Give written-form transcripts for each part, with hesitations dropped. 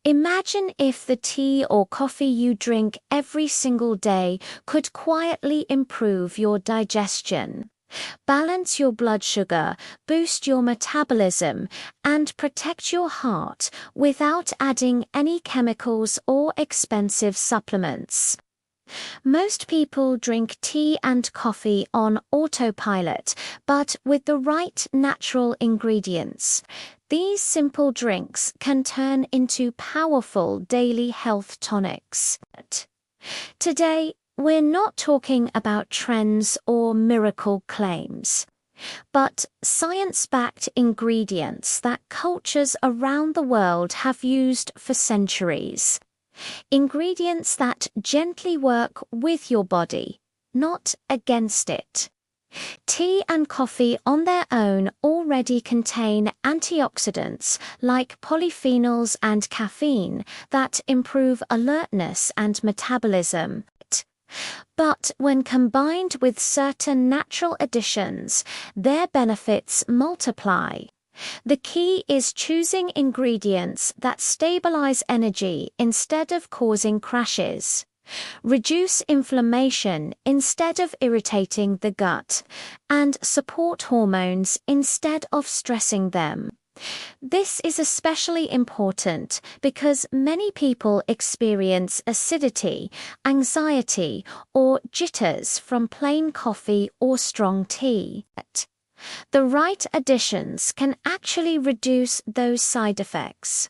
Imagine if the tea or coffee you drink every single day could quietly improve your digestion, balance your blood sugar, boost your metabolism, and protect your heart without adding any chemicals or expensive supplements. Most people drink tea and coffee on autopilot, but with the right natural ingredients, these simple drinks can turn into powerful daily health tonics. Today, we're not talking about trends or miracle claims, but science-backed ingredients that cultures around the world have used for centuries. Ingredients that gently work with your body, not against it. Tea and coffee on their own already contain antioxidants like polyphenols and caffeine that improve alertness and metabolism. But when combined with certain natural additions, their benefits multiply. The key is choosing ingredients that stabilize energy instead of causing crashes, reduce inflammation instead of irritating the gut, and support hormones instead of stressing them. This is especially important because many people experience acidity, anxiety, or jitters from plain coffee or strong tea. The right additions can actually reduce those side effects.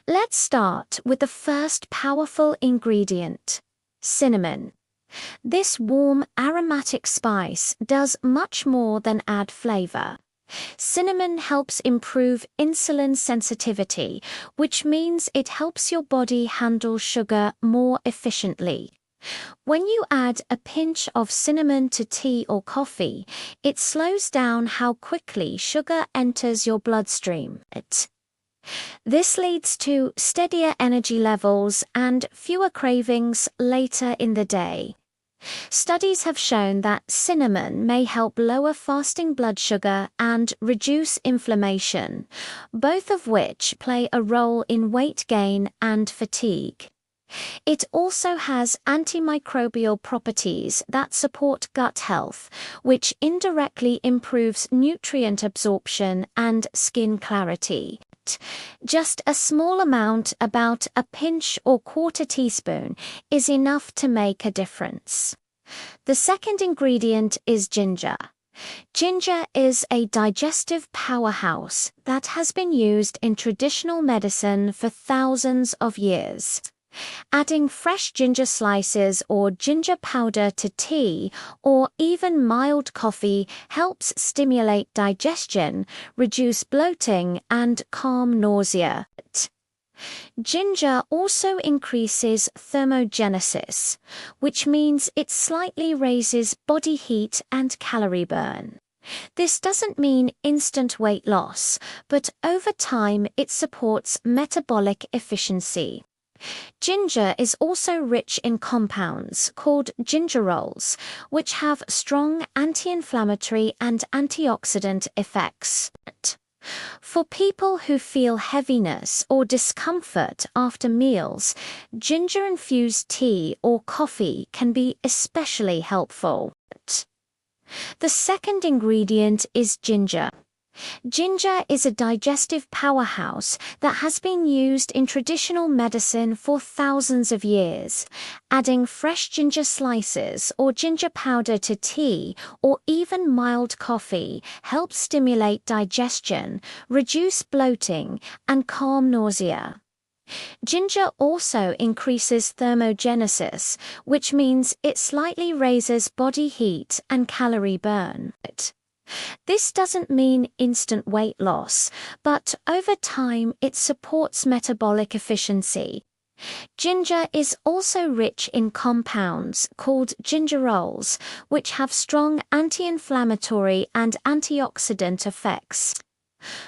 Let's start with the first powerful ingredient, cinnamon. This warm, aromatic spice does much more than add flavor. Cinnamon helps improve insulin sensitivity, which means it helps your body handle sugar more efficiently. When you add a pinch of cinnamon to tea or coffee, it slows down how quickly sugar enters your bloodstream. This leads to steadier energy levels and fewer cravings later in the day. Studies have shown that cinnamon may help lower fasting blood sugar and reduce inflammation, both of which play a role in weight gain and fatigue. It also has antimicrobial properties that support gut health, which indirectly improves nutrient absorption and skin clarity. Just a small amount, about a pinch or quarter teaspoon, is enough to make a difference. The second ingredient is ginger. Ginger is a digestive powerhouse that has been used in traditional medicine for thousands of years. Adding fresh ginger slices or ginger powder to tea or even mild coffee helps stimulate digestion, reduce bloating, and calm nausea. Ginger also increases thermogenesis, which means it slightly raises body heat and calorie burn. This doesn't mean instant weight loss, but over time it supports metabolic efficiency. Ginger is also rich in compounds called gingerols, which have strong anti-inflammatory and antioxidant effects. For people who feel heaviness or discomfort after meals, ginger-infused tea or coffee can be especially helpful. The second ingredient is ginger. Ginger is a digestive powerhouse that has been used in traditional medicine for thousands of years. Adding fresh ginger slices or ginger powder to tea or even mild coffee helps stimulate digestion, reduce bloating, and calm nausea. Ginger also increases thermogenesis, which means it slightly raises body heat and calorie burn. This doesn't mean instant weight loss, but over time it supports metabolic efficiency. Ginger is also rich in compounds called gingerols, which have strong anti-inflammatory and antioxidant effects.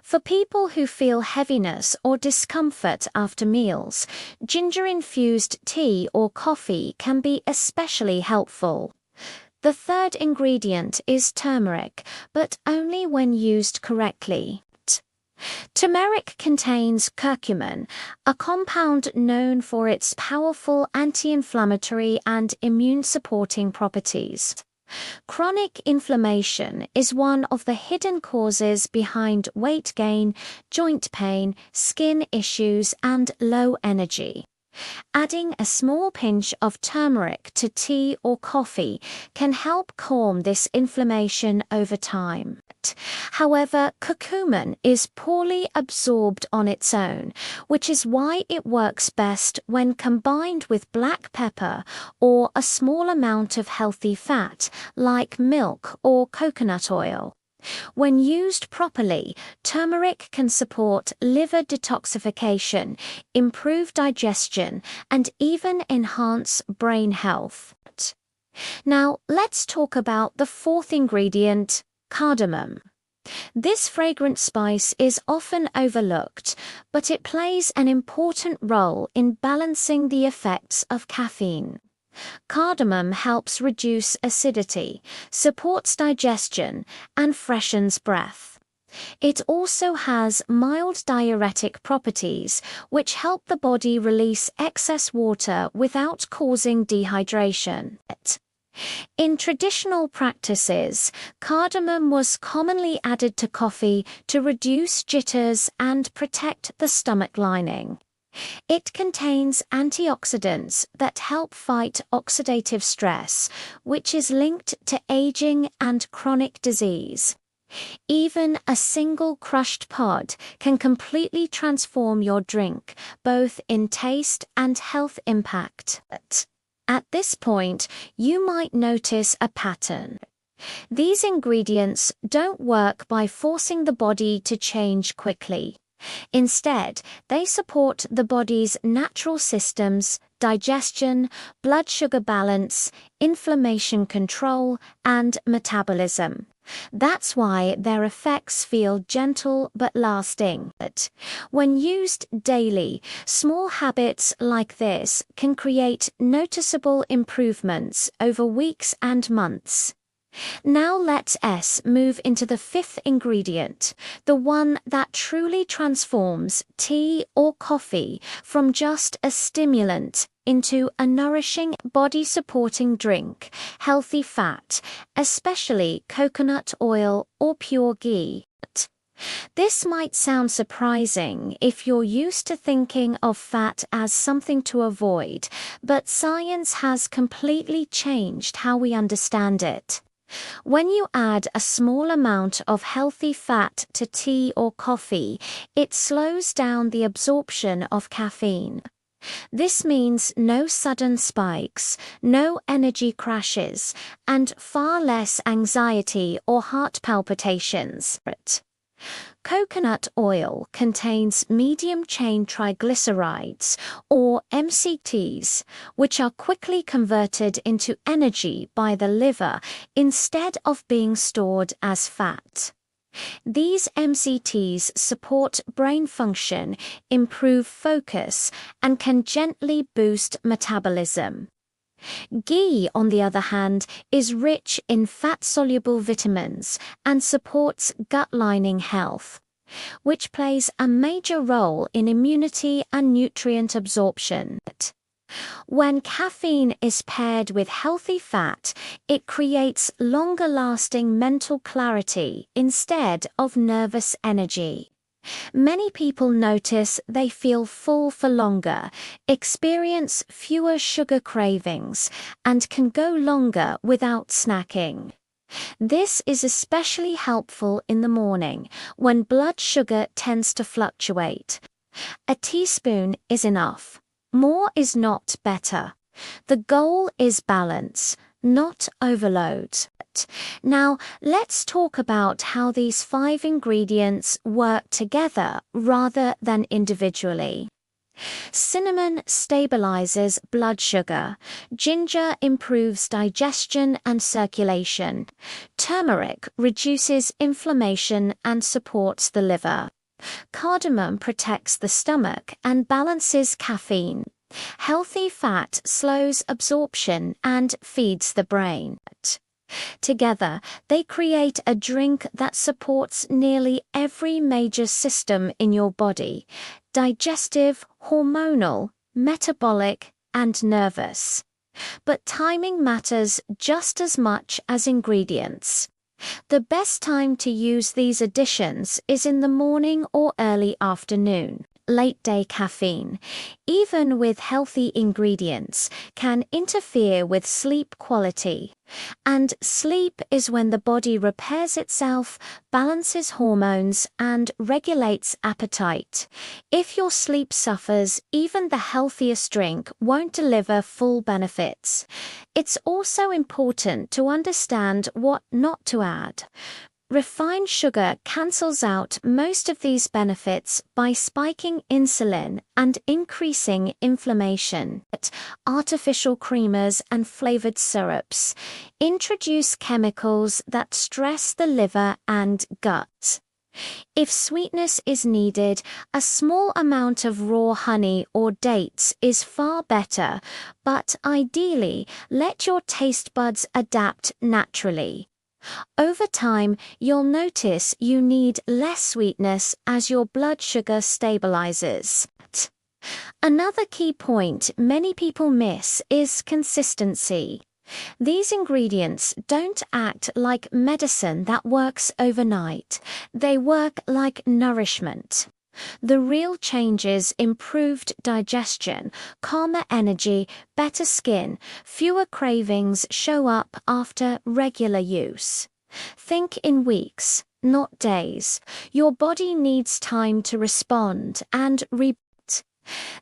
For people who feel heaviness or discomfort after meals, ginger-infused tea or coffee can be especially helpful. The third ingredient is turmeric, but only when used correctly. Turmeric contains curcumin, a compound known for its powerful anti-inflammatory and immune-supporting properties. Chronic inflammation is one of the hidden causes behind weight gain, joint pain, skin issues, and low energy. Adding a small pinch of turmeric to tea or coffee can help calm this inflammation over time. However, curcumin is poorly absorbed on its own, which is why it works best when combined with black pepper or a small amount of healthy fat like milk or coconut oil. When used properly, turmeric can support liver detoxification, improve digestion, and even enhance brain health. Now, let's talk about the fourth ingredient, cardamom. This fragrant spice is often overlooked, but it plays an important role in balancing the effects of caffeine. Cardamom helps reduce acidity, supports digestion, and freshens breath. It also has mild diuretic properties, which help the body release excess water without causing dehydration. In traditional practices, cardamom was commonly added to coffee to reduce jitters and protect the stomach lining. It contains antioxidants that help fight oxidative stress, which is linked to aging and chronic disease. Even a single crushed pod can completely transform your drink, both in taste and health impact. At this point, you might notice a pattern. These ingredients don't work by forcing the body to change quickly. Instead, they support the body's natural systems, digestion, blood sugar balance, inflammation control, and metabolism. That's why their effects feel gentle but lasting. When used daily, small habits like this can create noticeable improvements over weeks and months. Now let's move into the fifth ingredient, the one that truly transforms tea or coffee from just a stimulant into a nourishing, body-supporting drink, healthy fat, especially coconut oil or pure ghee. This might sound surprising if you're used to thinking of fat as something to avoid, but science has completely changed how we understand it. When you add a small amount of healthy fat to tea or coffee, it slows down the absorption of caffeine. This means no sudden spikes, no energy crashes, and far less anxiety or heart palpitations. Coconut oil contains medium-chain triglycerides, or MCTs, which are quickly converted into energy by the liver instead of being stored as fat. These MCTs support brain function, improve focus, and can gently boost metabolism. Ghee, on the other hand, is rich in fat-soluble vitamins and supports gut lining health, which plays a major role in immunity and nutrient absorption. When caffeine is paired with healthy fat, it creates longer-lasting mental clarity instead of nervous energy. Many people notice they feel full for longer, experience fewer sugar cravings, and can go longer without snacking. This is especially helpful in the morning, when blood sugar tends to fluctuate. A teaspoon is enough. More is not better. The goal is balance, not overload. Now, let's talk about how these 5 ingredients work together rather than individually. Cinnamon stabilizes blood sugar. Ginger improves digestion and circulation. Turmeric reduces inflammation and supports the liver. Cardamom protects the stomach and balances caffeine. Healthy fat slows absorption and feeds the brain. Together, they create a drink that supports nearly every major system in your body: digestive, hormonal, metabolic, and nervous. But timing matters just as much as ingredients. The best time to use these additions is in the morning or early afternoon. Late-day caffeine, even with healthy ingredients, can interfere with sleep quality. And sleep is when the body repairs itself, balances hormones, and regulates appetite. If your sleep suffers, even the healthiest drink won't deliver full benefits. It's also important to understand what not to add. Refined sugar cancels out most of these benefits by spiking insulin and increasing inflammation. Artificial creamers and flavored syrups introduce chemicals that stress the liver and gut. If sweetness is needed, a small amount of raw honey or dates is far better, but ideally, let your taste buds adapt naturally. Over time, you'll notice you need less sweetness as your blood sugar stabilizes. Another key point many people miss is consistency. These ingredients don't act like medicine that works overnight. They work like nourishment. The real change is improved digestion, calmer energy, better skin, fewer cravings show up after regular use. Think in weeks, not days. Your body needs time to respond and reboot.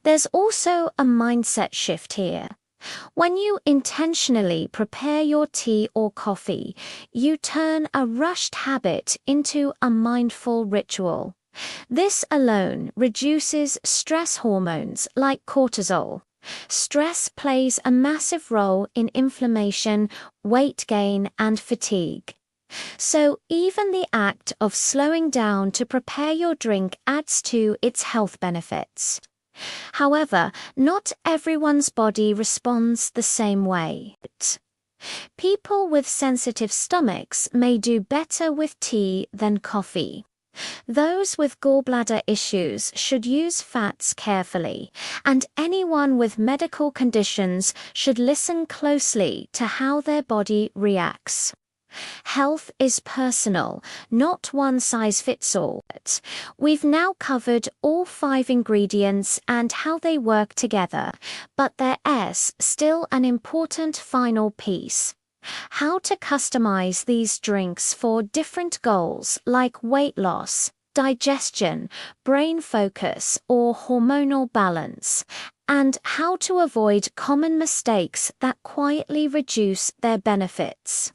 There's also a mindset shift here. When you intentionally prepare your tea or coffee, you turn a rushed habit into a mindful ritual. This alone reduces stress hormones like cortisol. Stress plays a massive role in inflammation, weight gain, and fatigue. So even the act of slowing down to prepare your drink adds to its health benefits. However, not everyone's body responds the same way. People with sensitive stomachs may do better with tea than coffee. Those with gallbladder issues should use fats carefully, and anyone with medical conditions should listen closely to how their body reacts. Health is personal, not one size fits all. We've now covered all 5 ingredients and how they work together, but there is still an important final piece: how to customize these drinks for different goals like weight loss, digestion, brain focus, or hormonal balance, and how to avoid common mistakes that quietly reduce their benefits.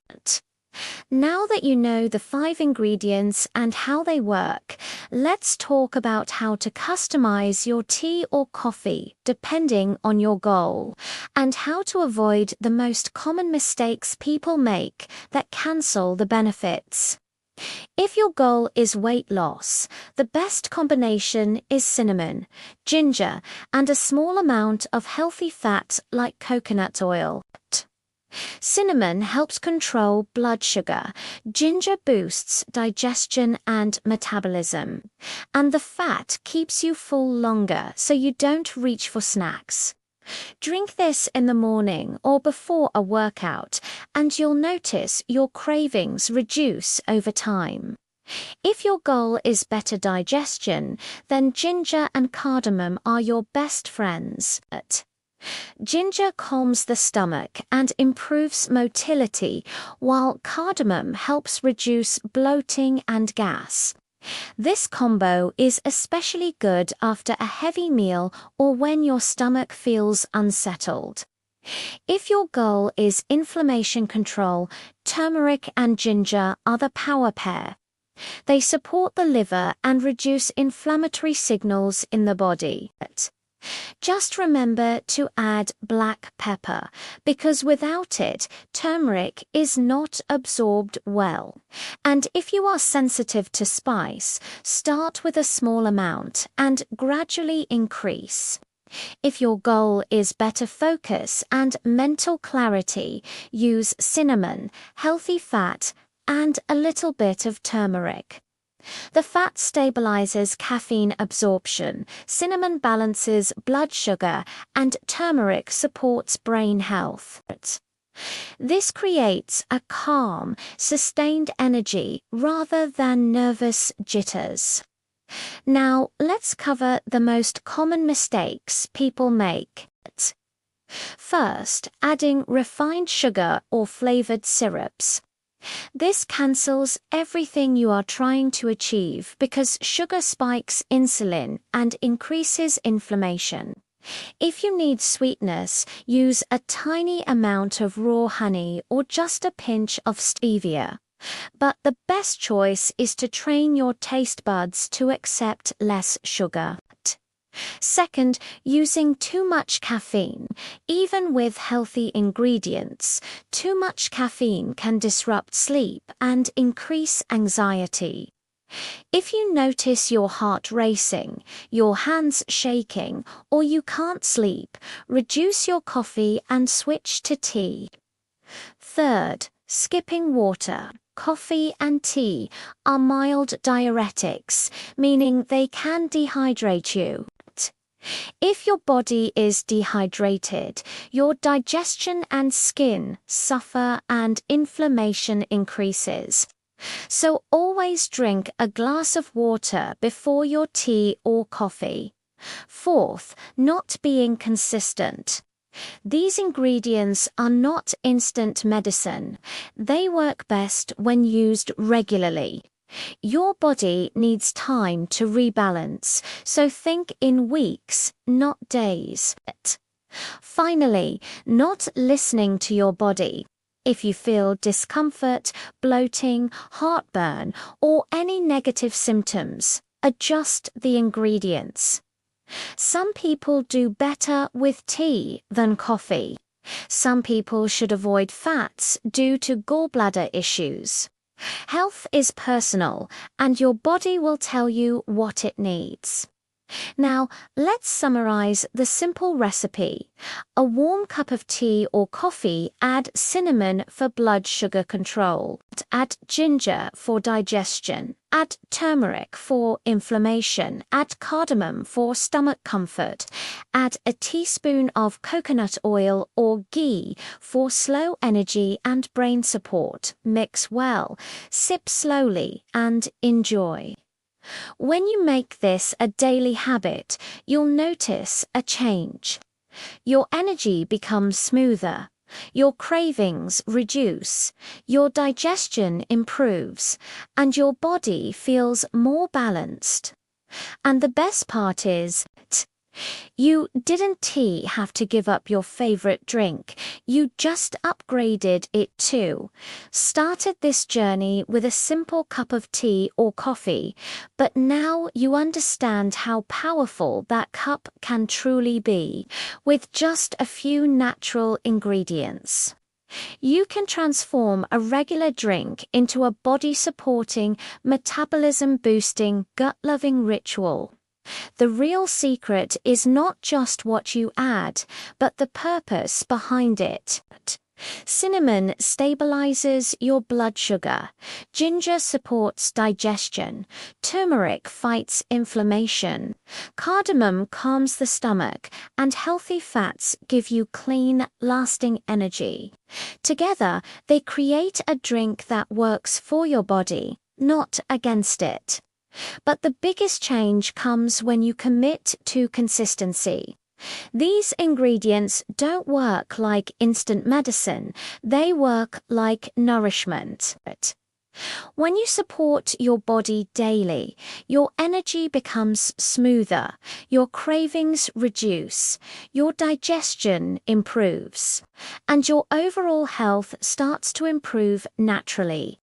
Now that you know the 5 ingredients and how they work, let's talk about how to customize your tea or coffee depending on your goal, and how to avoid the most common mistakes people make that cancel the benefits. If your goal is weight loss, the best combination is cinnamon, ginger, and a small amount of healthy fat like coconut oil. Cinnamon helps control blood sugar, ginger boosts digestion and metabolism, and the fat keeps you full longer so you don't reach for snacks. Drink this in the morning or before a workout, and you'll notice your cravings reduce over time. If your goal is better digestion, then ginger and cardamom are your best friends. Ginger calms the stomach and improves motility, while cardamom helps reduce bloating and gas. This combo is especially good after a heavy meal or when your stomach feels unsettled. If your goal is inflammation control, turmeric and ginger are the power pair. They support the liver and reduce inflammatory signals in the body. Just remember to add black pepper, because without it, turmeric is not absorbed well. And if you are sensitive to spice, start with a small amount and gradually increase. If your goal is better focus and mental clarity, use cinnamon, healthy fat, and a little bit of turmeric. The fat stabilizes caffeine absorption, cinnamon balances blood sugar, and turmeric supports brain health. This creates a calm, sustained energy rather than nervous jitters. Now, let's cover the most common mistakes people make. First, adding refined sugar or flavored syrups. This cancels everything you are trying to achieve because sugar spikes insulin and increases inflammation. If you need sweetness, use a tiny amount of raw honey or just a pinch of stevia. But the best choice is to train your taste buds to accept less sugar. Second, using too much caffeine. Even with healthy ingredients, too much caffeine can disrupt sleep and increase anxiety. If you notice your heart racing, your hands shaking, or you can't sleep, reduce your coffee and switch to tea. Third, skipping water. Coffee and tea are mild diuretics, meaning they can dehydrate you. If your body is dehydrated, your digestion and skin suffer and inflammation increases. So always drink a glass of water before your tea or coffee. Fourth, not being consistent. These ingredients are not instant medicine. They work best when used regularly. Your body needs time to rebalance, so think in weeks, not days. Finally, not listening to your body. If you feel discomfort, bloating, heartburn, or any negative symptoms, adjust the ingredients. Some people do better with tea than coffee. Some people should avoid fats due to gallbladder issues. Health is personal, and your body will tell you what it needs. Now, let's summarize the simple recipe. A warm cup of tea or coffee, add cinnamon for blood sugar control. Add ginger for digestion. Add turmeric for inflammation. Add cardamom for stomach comfort. Add a teaspoon of coconut oil or ghee for slow energy and brain support. Mix well, sip slowly, and enjoy. When you make this a daily habit, you'll notice a change. Your energy becomes smoother, your cravings reduce, your digestion improves, and your body feels more balanced. And the best part is, you didn't have to give up your favorite drink. You just upgraded it too. Started this journey with a simple cup of tea or coffee, but now you understand how powerful that cup can truly be with just a few natural ingredients. You can transform a regular drink into a body-supporting, metabolism-boosting, gut-loving ritual. The real secret is not just what you add, but the purpose behind it. Cinnamon stabilizes your blood sugar. Ginger supports digestion. Turmeric fights inflammation. Cardamom calms the stomach, and healthy fats give you clean, lasting energy. Together, they create a drink that works for your body, not against it. But the biggest change comes when you commit to consistency. These ingredients don't work like instant medicine, they work like nourishment. When you support your body daily, your energy becomes smoother, your cravings reduce, your digestion improves, and your overall health starts to improve naturally.